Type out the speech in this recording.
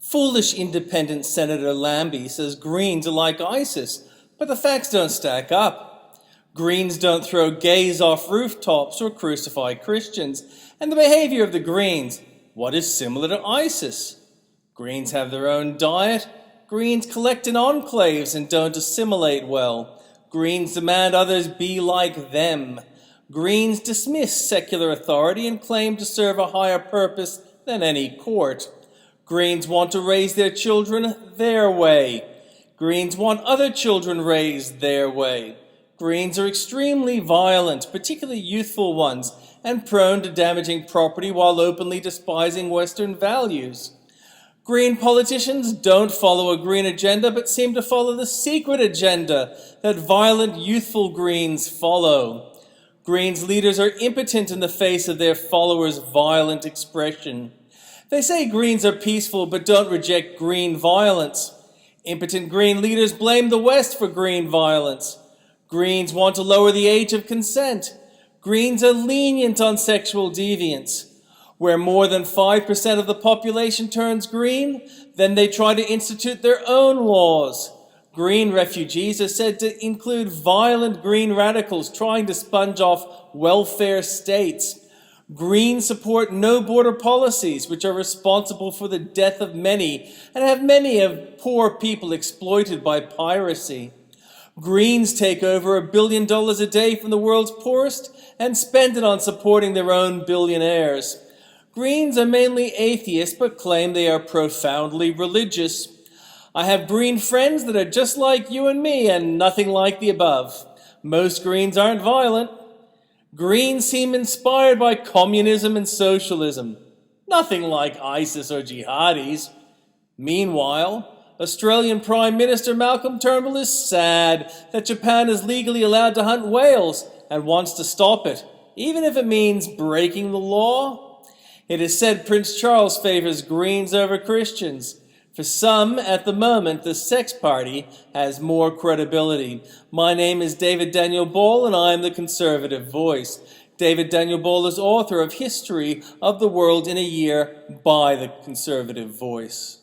Foolish independent Senator Lambie says Greens are like ISIS, but the facts don't stack up. Greens don't throw gays off rooftops or crucify Christians, and the behaviour of the Greens, what is similar to ISIS? Greens have their own diet. Greens collect in enclaves and don't assimilate well. Greens demand others be like them. Greens dismiss secular authority and claim to serve a higher purpose than any court. Greens want to raise their children their way. Greens want other children raised their way. Greens are extremely violent, particularly youthful ones, and prone to damaging property while openly despising Western values. Green politicians don't follow a green agenda, but seem to follow the secret agenda that violent, youthful Greens follow. Greens leaders are impotent in the face of their followers' violent expression. They say Greens are peaceful, but don't reject green violence. Impotent Green leaders blame the West for green violence. Greens want to lower the age of consent. Greens are lenient on sexual deviance. Where more than 5% of the population turns green, then they try to institute their own laws. Green refugees are said to include violent green radicals trying to sponge off welfare states. Greens support no border policies, which are responsible for the death of many and have many of poor people exploited by piracy. Greens take over $1 billion a day from the world's poorest and spend it on supporting their own billionaires. Greens are mainly atheists, but claim they are profoundly religious. I have green friends that are just like you and me and nothing like the above. Most Greens aren't violent. Greens seem inspired by communism and socialism. Nothing like ISIS or jihadis. Meanwhile, Australian Prime Minister Malcolm Turnbull is sad that Japan is legally allowed to hunt whales and wants to stop it, even if it means breaking the law. It is said Prince Charles favours Greens over Christians. For some, at the moment, the sex party has more credibility. My name is David Daniel Ball, and I am the Conservative Voice. David Daniel Ball is author of History of the World in a Year by the Conservative Voice.